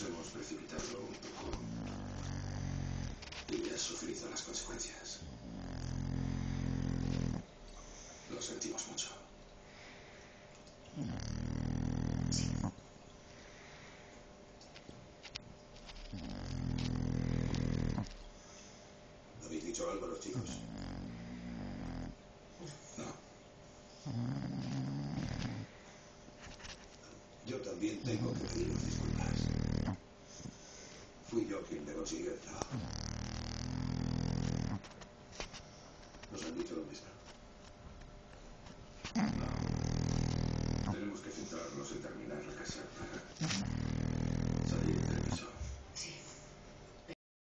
Nos hemos precipitado un poco y has sufrido las consecuencias. Lo sentimos mucho. ¿Habéis dicho algo a los chicos? No. Yo también tengo que pediros disculpas. Fui yo quien me consiguió el trabajo. Nos han dicho lo mismo.